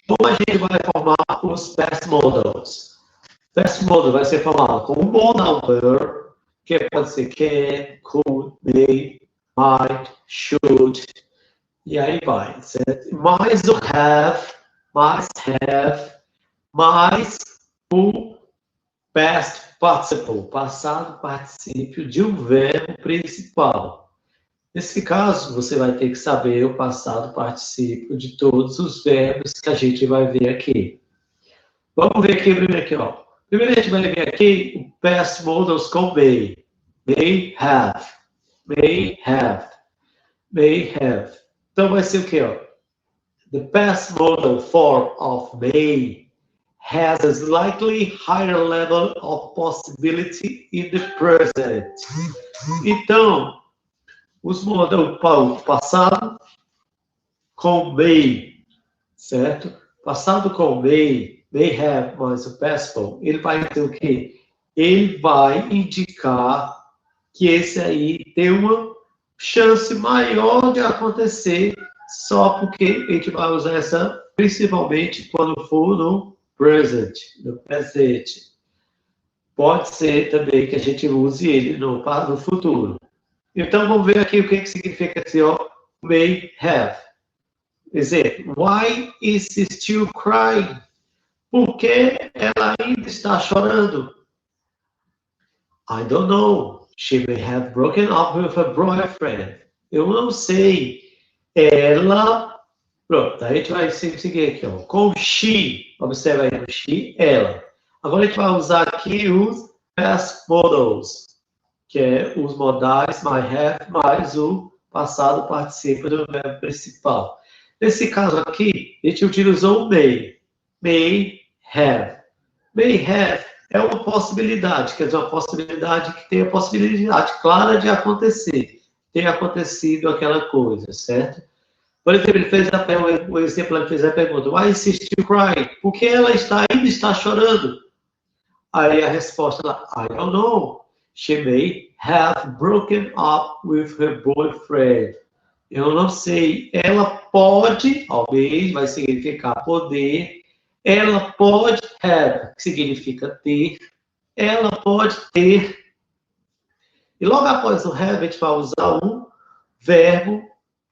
Como a gente vai formar os past modals? Past modal vai ser formado com um modal verb, que pode ser can, could, may, might, should, e aí vai, certo? Mais o have, mais o past participle, passado particípio de um verbo principal. Nesse caso, você vai ter que saber o passado particípio de todos os verbos que a gente vai ver aqui. Vamos ver aqui primeiro aqui, ó. Primeiro a gente vai ver aqui o past modals com may. May have. May have. May have. Então vai ser o quê, ó? The past modal form of may has a slightly higher level of possibility in the present. Então, os modal passado com may, certo? Passado com may have mais o past form, ele vai ter o quê? Ele vai indicar que esse aí tem uma chance maior de acontecer só porque a gente vai usar essa principalmente quando for no present, no presente. Pode ser também que a gente use ele no futuro. Então, vamos ver aqui o que significa assim, ó, may have. Exemplo, why is she still crying? Por que ela ainda está chorando? I don't know. She may have broken up with her boyfriend. Eu não sei. Ela... Pronto, a gente vai seguir aqui, ó. Com she. Observa aí, o she, ela. Agora a gente vai usar aqui os past modals, que é os modais might have mais o passado participa do verbo principal. Nesse caso aqui, a gente utilizou o may. May have. May have é uma possibilidade, quer dizer, uma possibilidade que tem a possibilidade clara de acontecer. Tem acontecido aquela coisa, certo? Por exemplo, ele fez o exemplo, ele fez a pergunta, why is she still crying? Por que ela ainda está chorando? Aí a resposta lá, I don't know. She may have broken up with her boyfriend. Eu não sei. Ela pode, talvez, vai significar poder. Ela pode have, que significa ter. Ela pode ter. E logo após o have, a gente vai usar um verbo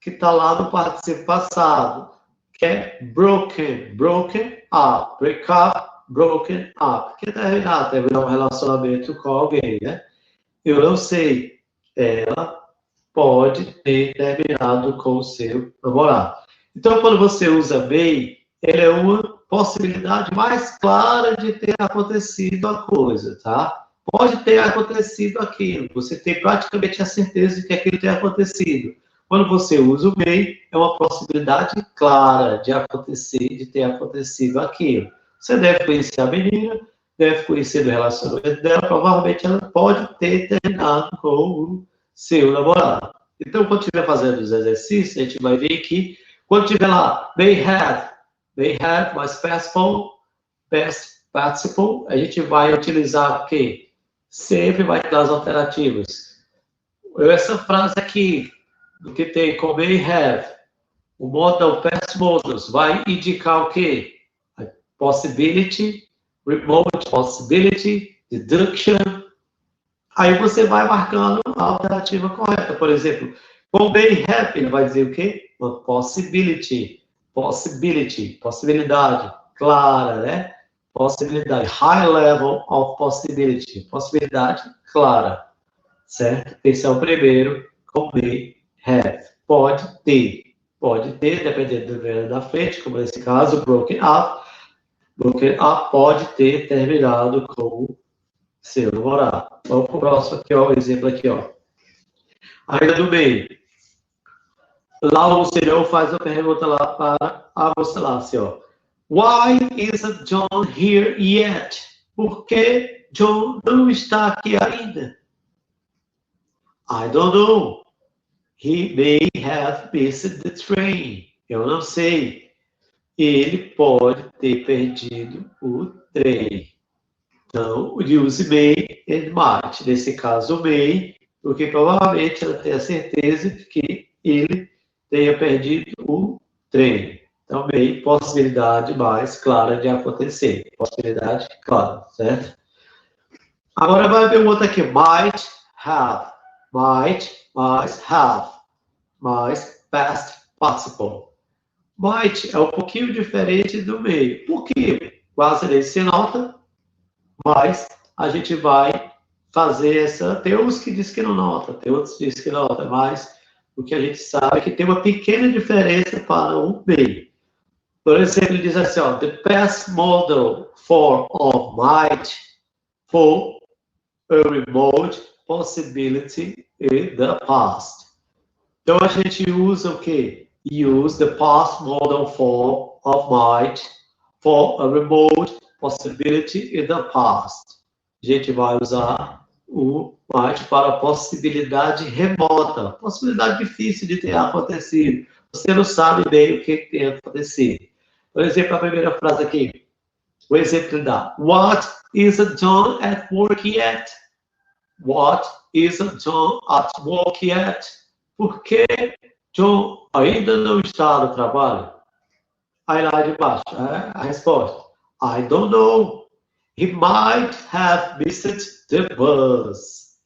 que está lá no participio passado, que é broken. Broken up. Break up, broken up. Que é terminar um relacionamento com alguém, né? Eu não sei. Ela pode ter terminado com o seu namorado. Então, quando você usa may, ele é uma possibilidade mais clara de ter acontecido a coisa, tá? Pode ter acontecido aquilo. Você tem praticamente a certeza de que aquilo tem acontecido. Quando você usa o may, é uma possibilidade clara de acontecer, de ter acontecido aquilo. Você deve conhecer a menina, deve conhecer o relacionamento dela, provavelmente ela pode ter terminado com o seu namorado. Então, quando estiver fazendo os exercícios, a gente vai ver que, quando tiver lá, may have, mais past participle, a gente vai utilizar o quê? Sempre vai dar as alternativas. Essa frase aqui, do que tem com may have, o modal past modals, vai indicar o quê? A possibility, remote possibility, deduction. Aí você vai marcando a alternativa correta. Por exemplo, com may have, ele vai dizer o quê? Uma possibility, possibilidade clara, né? Possibilidade, high level of possibility, possibilidade clara, certo? Esse é o primeiro, com may have. Pode ter, dependendo do verbo da frente, como nesse caso, broken up pode ter terminado com seu namorado. Vamos para o próximo aqui, ó, o exemplo aqui, ó. Ainda do meio. Lá o Serão faz a pergunta lá para a você lá, assim, ó. Why isn't John here yet? Por que John não está aqui ainda? I don't know. He may have missed the train. Eu não sei. Ele pode ter perdido o trem. Então, use may and might. Nesse caso, may, porque provavelmente ela tem a certeza de que ele tenha perdido o trem, Também possibilidade mais clara de acontecer. Possibilidade clara, certo? Agora vai ver um outro aqui. Might have. Might, mais have. Mais past participle. Might é um pouquinho diferente do meio. Por quê? Quase nem se nota, mas a gente vai fazer essa... Tem uns que dizem que não nota, tem outros que dizem que nota, mas o que a gente sabe é que tem uma pequena diferença para o meio. Por exemplo, ele diz assim, ó, the past model form of might for a remote possibility in the past. Então, a gente usa o quê? Use the past model form of might for a remote possibility in the past. A gente vai usar o might para a possibilidade remota, possibilidade difícil de ter acontecido. Você não sabe bem o que tem acontecido. Por exemplo, a primeira frase aqui, o exemplo dá: What isn't John at work yet? What isn't John at work yet? Por que John ainda não está no trabalho? Aí lá de baixo, a resposta: I don't know. He might have missed the bus.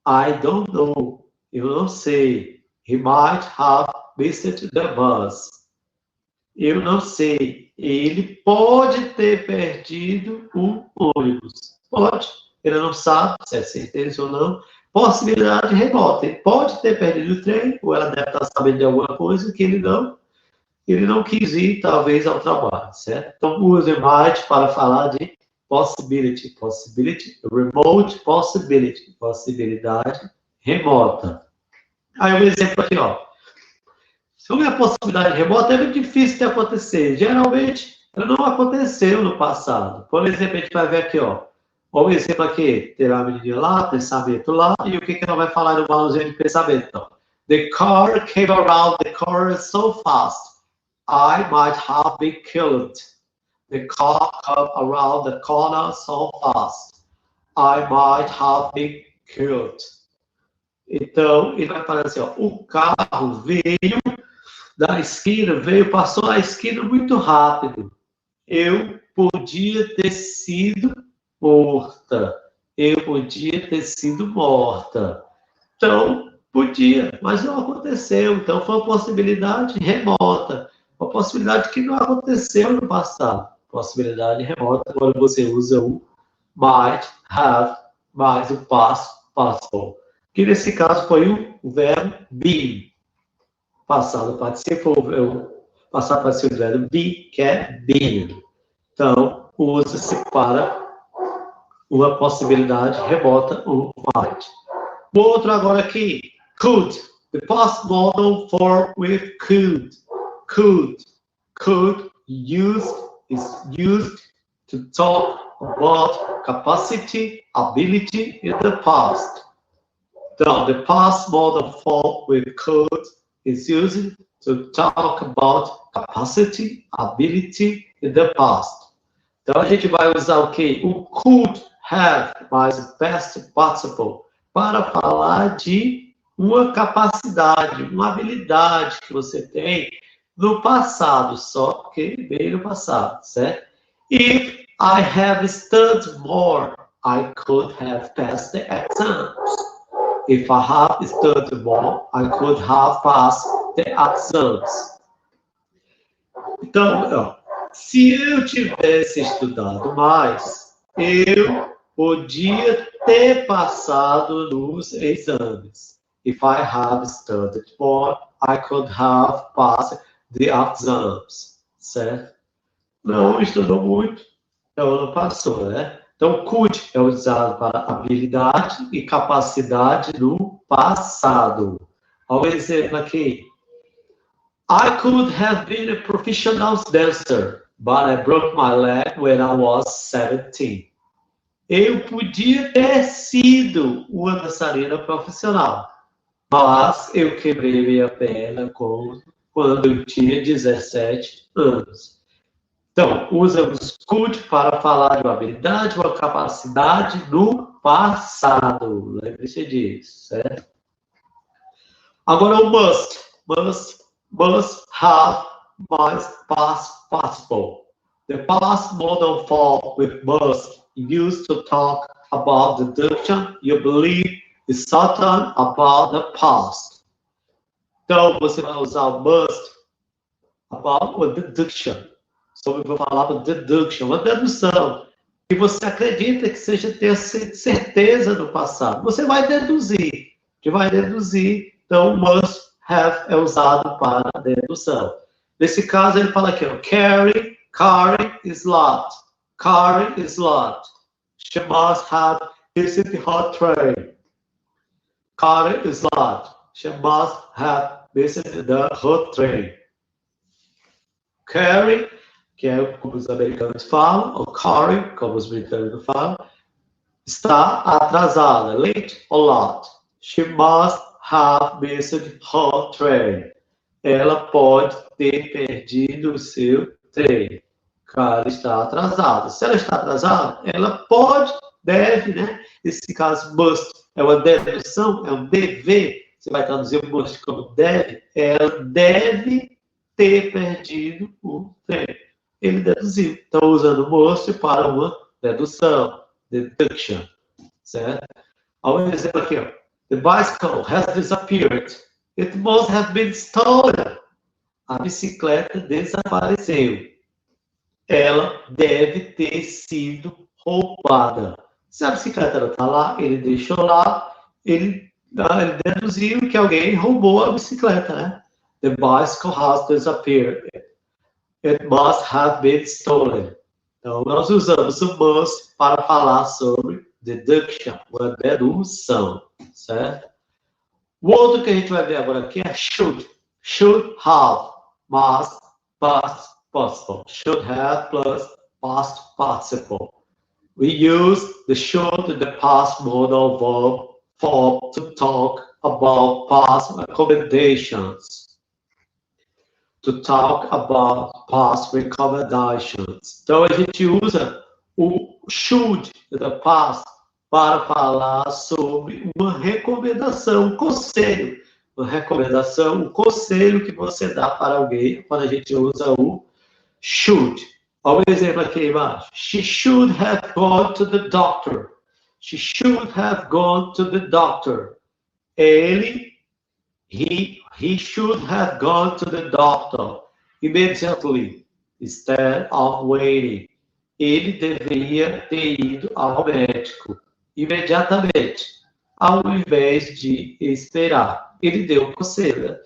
I don't know. Eu não sei. He might have missed the bus. Eu não sei. Ele pode ter perdido o ônibus. Pode. Ele não sabe se é certeza ou não. Possibilidade remota. Ele pode ter perdido o trem, ou ela deve estar sabendo de alguma coisa que ele não quis ir, talvez, ao trabalho, certo? Então, use might para falar de possibility. Possibility, remote possibility. Possibilidade remota. Aí, um exemplo aqui, ó. Sobre a possibilidade remota, é muito difícil de acontecer. Geralmente, ela não aconteceu no passado. Por exemplo, a gente vai ver aqui, ó. Olha o exemplo aqui. Tem a medida lá, pensamento lá, e o que ela vai falar no manuseio de pensamento? Então, the car came around the corner so fast, I might have been killed. The car came around the corner so fast, I might have been killed. Então, ele vai falar assim, ó. O carro veio da esquina, passou a esquina muito rápido. Eu podia ter sido morta. Eu podia ter sido morta. Então, podia, mas não aconteceu. Então, foi uma possibilidade remota. Uma possibilidade que não aconteceu no passado. Possibilidade remota, quando você usa o might have, mais o past participle. Que nesse caso foi o verbo be. Passado participo, passado participo do verbo be, que é being. Então, usa-se para uma possibilidade remota, o might. O outro agora aqui, could. The past model form with could. Could. Could is used to talk about capacity, ability in the past. Então, the past model form with could is used to talk about capacity, ability in the past. Então, a gente vai usar o quê? O could have mais o past participle para falar de uma capacidade, uma habilidade que você tem no passado, só que veio no passado, certo? If I have studied more, I could have passed the exams. If I have studied more, I could have passed the exams. Então, ó, se eu tivesse estudado mais, eu podia ter passado nos exames. If I have studied more, I could have passed the exams. Certo? Não estudou muito, então não passou, né? Então, could é usado para habilidade e capacidade no passado. Olha o exemplo aqui. I could have been a professional dancer, but I broke my leg when I was 17. Eu podia ter sido uma dançarina profissional, mas eu quebrei minha perna quando eu tinha 17 anos. Então, usamos could para falar de uma habilidade, uma capacidade no passado. Lembre-se disso, certo? Agora o must. Must have mais past participle. The past modal form with must used to talk about deduction you believe is certain about the past. Então, você vai usar o must about a deduction. Sobre, vou falar do deduction, uma dedução que você acredita que seja ter certeza do passado. Você vai deduzir, Então, must have é usado para dedução. Nesse caso, ele fala aqui, ó, carry is lot. She must have visited her train. Carry is lot. She must have visited her train. Carry, que é como os americanos falam, ou carry, como os britânicos falam, está atrasada, late or lot. She must have missed her train. Ela pode ter perdido o seu trem. Ela está atrasada. Se ela está atrasada, ela pode, deve, né? Nesse caso, must é uma dedução, é um dever. Você vai traduzir o must como deve. Ela deve ter perdido o trem. Ele deduziu. Então, usando must para uma dedução, deduction, certo? Olha um exemplo aqui, ó. The bicycle has disappeared. It must have been stolen. A bicicleta desapareceu. Ela deve ter sido roubada. Se a bicicleta está lá, ele deixou lá, ele deduziu que alguém roubou a bicicleta, né? The bicycle has disappeared. It must have been stolen. Então, nós usamos o must para falar sobre deduction, uma dedução, certo? O outro que a gente vai ver agora aqui é should. Should have, must, past participle. Should have plus past participle. We use the should in the past modal verb form to talk about past recommendations. Então, a gente usa o should the past para falar sobre uma recomendação, um conselho. Uma recomendação, um conselho que você dá para alguém, quando a gente usa o should. Olha o exemplo aqui embaixo. She should have gone to the doctor. She should have gone to the doctor. He should have gone to the doctor immediately, instead of waiting. Ele deveria ter ido ao médico imediatamente, ao invés de esperar. Ele deu um conselho.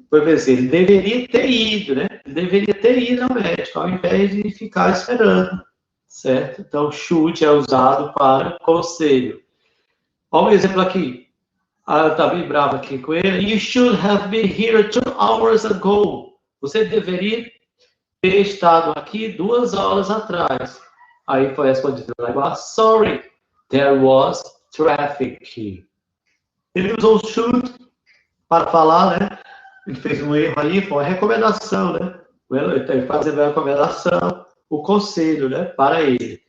Por exemplo, ele deveria ter ido, né? Ele deveria ter ido ao médico, ao invés de ficar esperando, certo? Então, should é usado para conselho. Olha um exemplo aqui. Eu estava bem bravo aqui com ele. You should have been here 2 hours ago. Você deveria ter estado aqui 2 horas atrás. Aí foi respondido lá, sorry, there was traffic. Ele usou o should para falar, né? Ele fez um erro aí, foi uma recomendação, né? Ele está fazendo uma recomendação, o conselho, né? Para ele.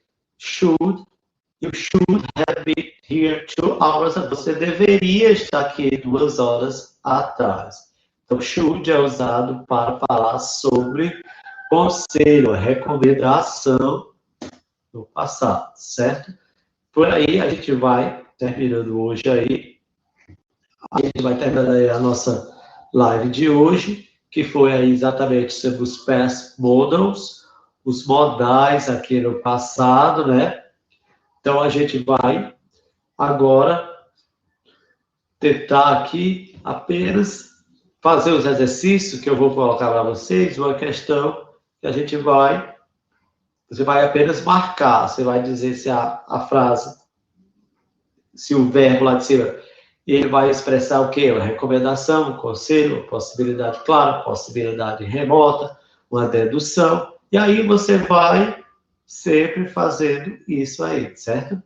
You should have been here 2 hours ago. Você deveria estar aqui 2 horas atrás. Então, should é usado para falar sobre conselho, recomendação no passado, certo? Por aí a gente vai terminando hoje aí. A gente vai terminando aí a nossa live de hoje, que foi aí exatamente sobre os past modals, os modais aqui no passado, né? Então, a gente vai agora tentar aqui apenas fazer os exercícios que eu vou colocar para vocês, uma questão que você vai apenas marcar, você vai dizer se a frase, se o verbo lá de cima, ele vai expressar o quê? Uma recomendação, um conselho, possibilidade clara, possibilidade remota, uma dedução, e aí você vai sempre fazendo isso aí, certo?